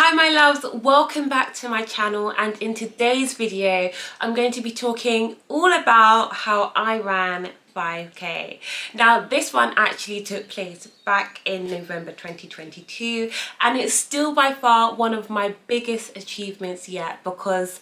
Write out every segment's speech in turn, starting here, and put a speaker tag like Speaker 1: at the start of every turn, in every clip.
Speaker 1: Hi my loves, welcome back to my channel, and in today's video I'm going to be talking all about how I ran 5k. Now this one actually took place back in November 2022 and it's still by far one of my biggest achievements yet, because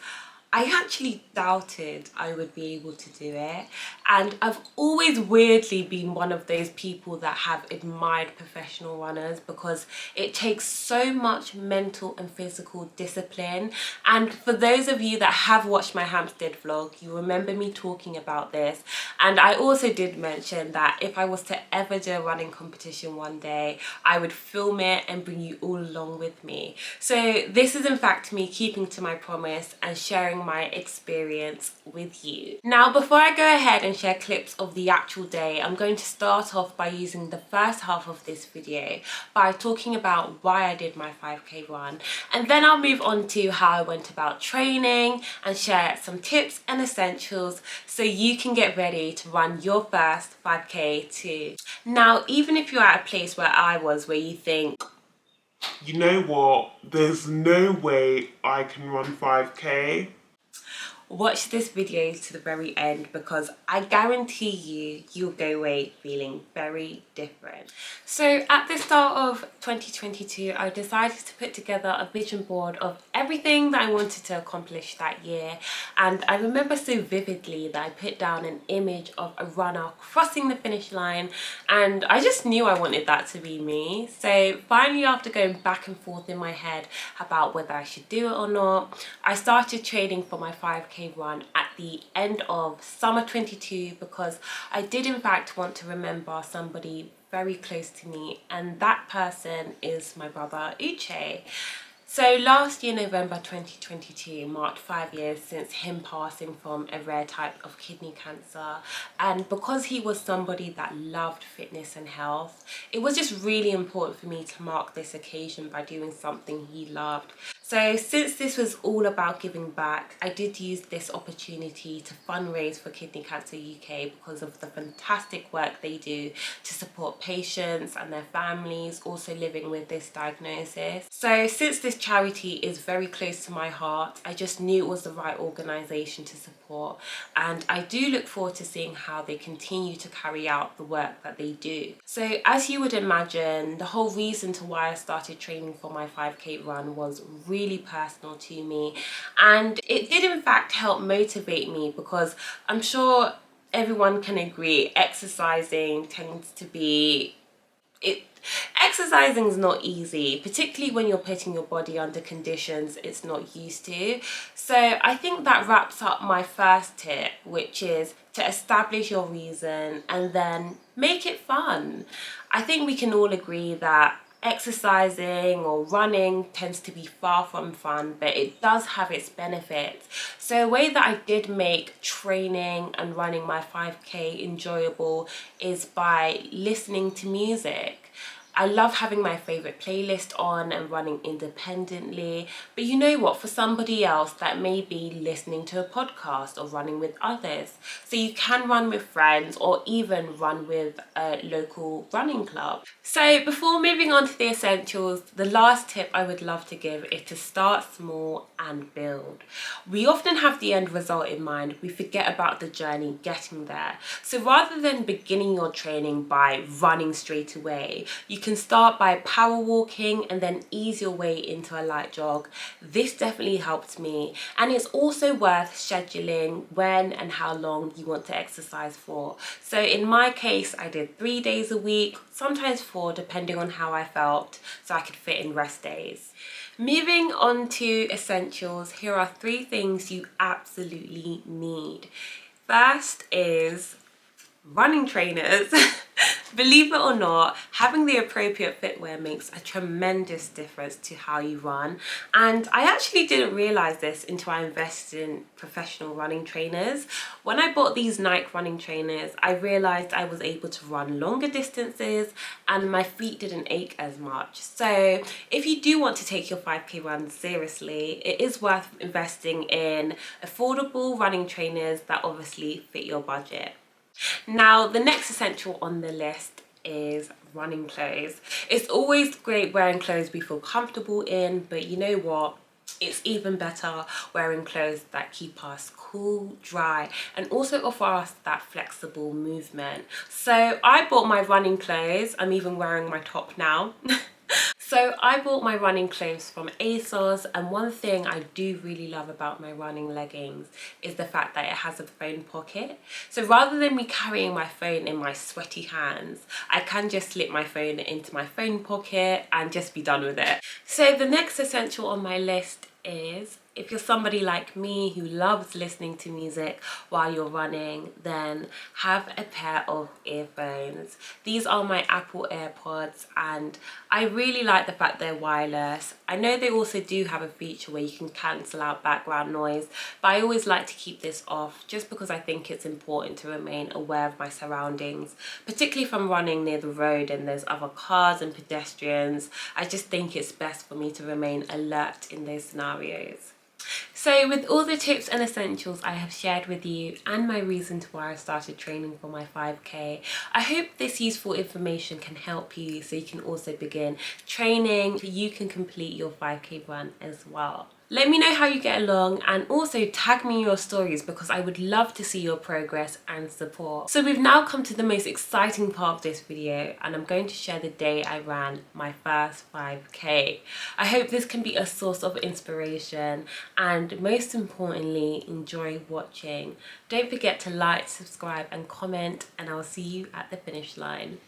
Speaker 1: I actually doubted I would be able to do it, and I've always weirdly been one of those people that have admired professional runners because it takes so much mental and physical discipline. And for those of you that have watched my Hampstead vlog, you remember me talking about this, and I also did mention that if I was to ever do a running competition one day, I would film it and bring you all along with me. So this is in fact me keeping to my promise and sharing my experience with you. Now before I go ahead and share clips of the actual day, I'm going to start off by using the first half of this video by talking about why I did my 5k run, and then I'll move on to how I went about training and share some tips and essentials so you can get ready to run your first 5k too. Now even if you're at a place where I was, where you think,
Speaker 2: you know what, there's no way I can run 5k.
Speaker 1: watch this video to the very end, because I guarantee you'll go away feeling very different. So at the start of 2022, I decided to put together a vision board of everything that I wanted to accomplish that year. And I remember so vividly that I put down an image of a runner crossing the finish line, and I just knew I wanted that to be me. So finally, after going back and forth in my head about whether I should do it or not, I started training for my 5k run at the end of summer 22, because I did in fact want to remember somebody very close to me, and that person is my brother Uche. So last year, November 2022, marked 5 years since him passing from a rare type of kidney cancer. And because he was somebody that loved fitness and health, it was just really important for me to mark this occasion by doing something he loved. So since this was all about giving back, I did use this opportunity to fundraise for Kidney Cancer UK because of the fantastic work they do to support patients and their families also living with this diagnosis. So since this charity is very close to my heart, I just knew it was the right organisation to support, and I do look forward to seeing how they continue to carry out the work that they do. So as you would imagine, the whole reason to why I started training for my 5k run was really personal to me, and it did in fact help motivate me, because I'm sure everyone can agree exercising tends to be exercising is not easy, particularly when you're putting your body under conditions it's not used to. So I think that wraps up my first tip, which is to establish your reason and then make it fun. I think we can all agree that exercising or running tends to be far from fun, but it does have its benefits. So a way that I did make training and running my 5k enjoyable is by listening to music. I love having my favourite playlist on and running independently, but you know what, for somebody else that may be listening to a podcast or running with others. So you can run with friends or even run with a local running club. So before moving on to the essentials, the last tip I would love to give is to start small and build. We often have the end result in mind, we forget about the journey getting there. So rather than beginning your training by running straight away, you can start by power walking and then ease your way into a light jog. This definitely helped me, and it's also worth scheduling when and how long you want to exercise for. So in my case, I did 3 days a week, sometimes 4 depending on how I felt, so I could fit in rest days. Moving on to essentials, here are 3 things you absolutely need. First is running trainers. Believe it or not, having the appropriate footwear makes a tremendous difference to how you run. And I actually didn't realize this until I invested in professional running trainers. When I bought these Nike running trainers, I realized I was able to run longer distances and my feet didn't ache as much. So if you do want to take your 5k run seriously, it is worth investing in affordable running trainers that obviously fit your budget. Now, the next essential on the list is running clothes. It's always great wearing clothes we feel comfortable in, but you know what? It's even better wearing clothes that keep us cool, dry, and also offer us that flexible movement. So I bought my running clothes. I'm even wearing my top now. So I bought my running clothes from ASOS, and one thing I do really love about my running leggings is the fact that it has a phone pocket. So rather than me carrying my phone in my sweaty hands, I can just slip my phone into my phone pocket and just be done with it. So the next essential on my list is, if you're somebody like me who loves listening to music while you're running, then have a pair of earphones. These are my Apple AirPods, and I really like the fact they're wireless. I know they also do have a feature where you can cancel out background noise, but I always like to keep this off just because I think it's important to remain aware of my surroundings, particularly if I'm running near the road and there's other cars and pedestrians. I just think it's best for me to remain alert in those scenarios. So with all the tips and essentials I have shared with you and my reason to why I started training for my 5K, I hope this useful information can help you so you can also begin training so you can complete your 5K run as well. Let me know how you get along, and also tag me in your stories because I would love to see your progress and support. So we've now come to the most exciting part of this video, and I'm going to share the day I ran my first 5K. I hope this can be a source of inspiration, and most importantly, enjoy watching. Don't forget to like, subscribe and comment, and I'll see you at the finish line.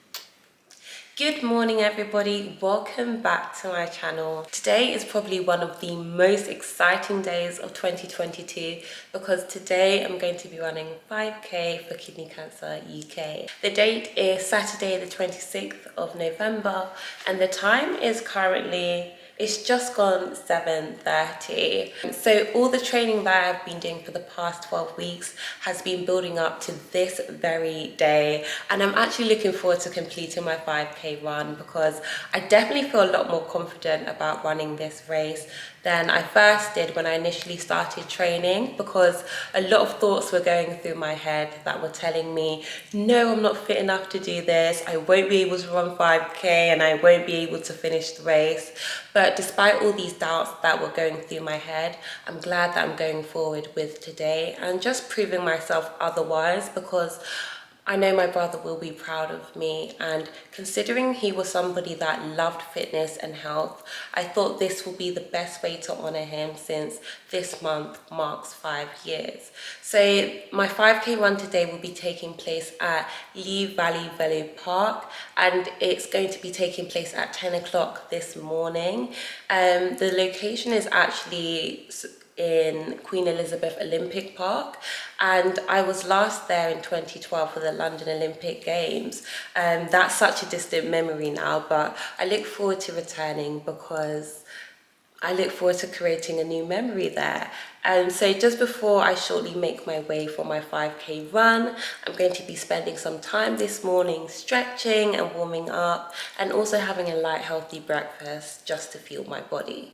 Speaker 1: Good morning everybody, welcome back to my channel. Today is probably one of the most exciting days of 2022 because today I'm going to be running 5K for Kidney Cancer UK. The date is Saturday the 26th of November and the time is currently, it's just gone 7:30. So all the training that I've been doing for the past 12 weeks has been building up to this very day. And I'm actually looking forward to completing my 5K run because I definitely feel a lot more confident about running this race than I first did when I initially started training, because a lot of thoughts were going through my head that were telling me, no, I'm not fit enough to do this, I won't be able to run 5K and I won't be able to finish the race. But despite all these doubts that were going through my head, I'm glad that I'm going forward with today and just proving myself otherwise, because I know my brother will be proud of me, and considering he was somebody that loved fitness and health, I thought this will be the best way to honour him since this month marks 5 years. So my 5K run today will be taking place at Lee Valley Velo Park, and it's going to be taking place at 10 o'clock this morning. The location is actually in Queen Elizabeth Olympic Park, and I was last there in 2012 for the London Olympic Games. That's such a distant memory now, but I look forward to returning because I look forward to creating a new memory there. So just before I shortly make my way for my 5K run, I'm going to be spending some time this morning stretching and warming up, and also having a light healthy breakfast just to fuel my body.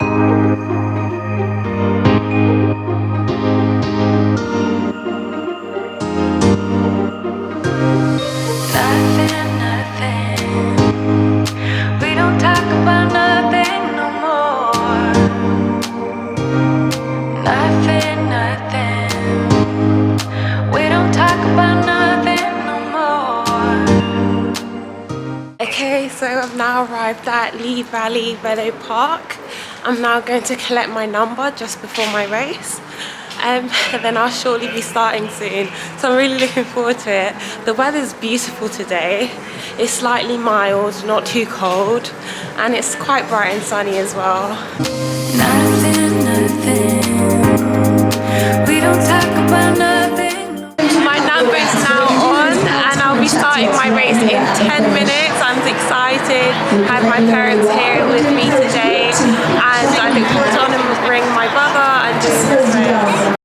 Speaker 1: Okay, so I've now arrived at Lee Valley Velo Park. I'm now going to collect my number just before my race. And then I'll shortly be starting soon. So I'm really looking forward to it. The weather's beautiful today. It's slightly mild, not too cold. And it's quite bright and sunny as well. Nothing, nothing. We don't talk about nothing. My number's now on and I'll be starting my race in 10 minutes. I'm excited. I have my parents here with me today and I look forward to honouring my brother and doing this race.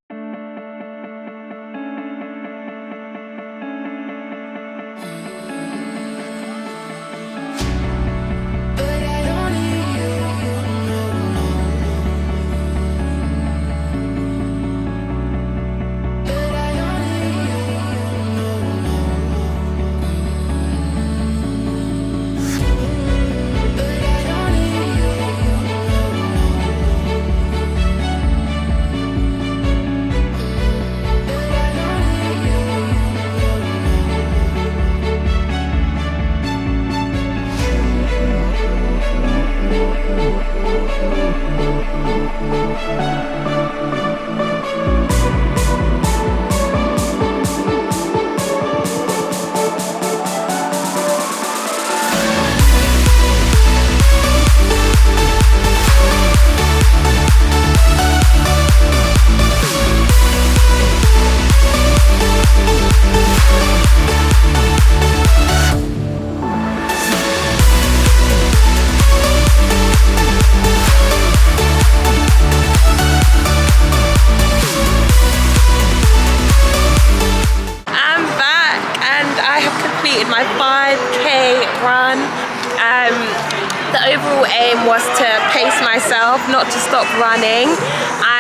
Speaker 1: aim was to pace myself, not to stop running,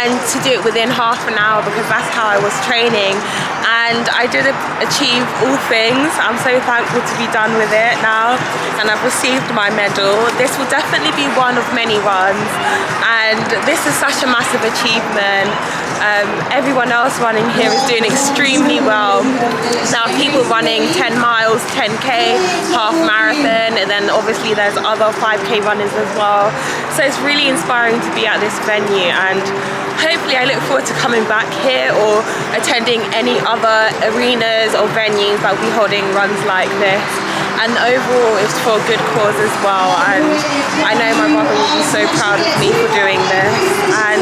Speaker 1: and to do it within half an hour because that's how I was training. And I did achieve all things. I'm so thankful to be done with it now, and I've received my medal. This will definitely be one of many runs, and this is such a massive achievement. Everyone else running here is doing extremely well. There are people running 10 miles, 10k, half marathon, and then obviously there's other 5k runners as well. So it's really inspiring to be at this venue, and hopefully I look forward to coming back here or attending any other arenas or venues that will be holding runs like this. And overall it's for a good cause as well, and I know my brother will be so proud of me for doing this, and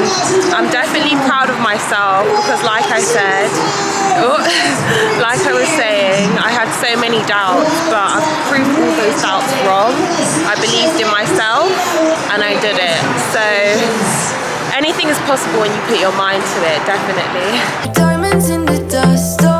Speaker 1: I'm definitely proud of myself because like I said, like I was saying, I had so many doubts, but I've proved all those doubts wrong. I believed in myself and I did it. So anything is possible when you put your mind to it, definitely.
Speaker 3: Diamonds in the dust.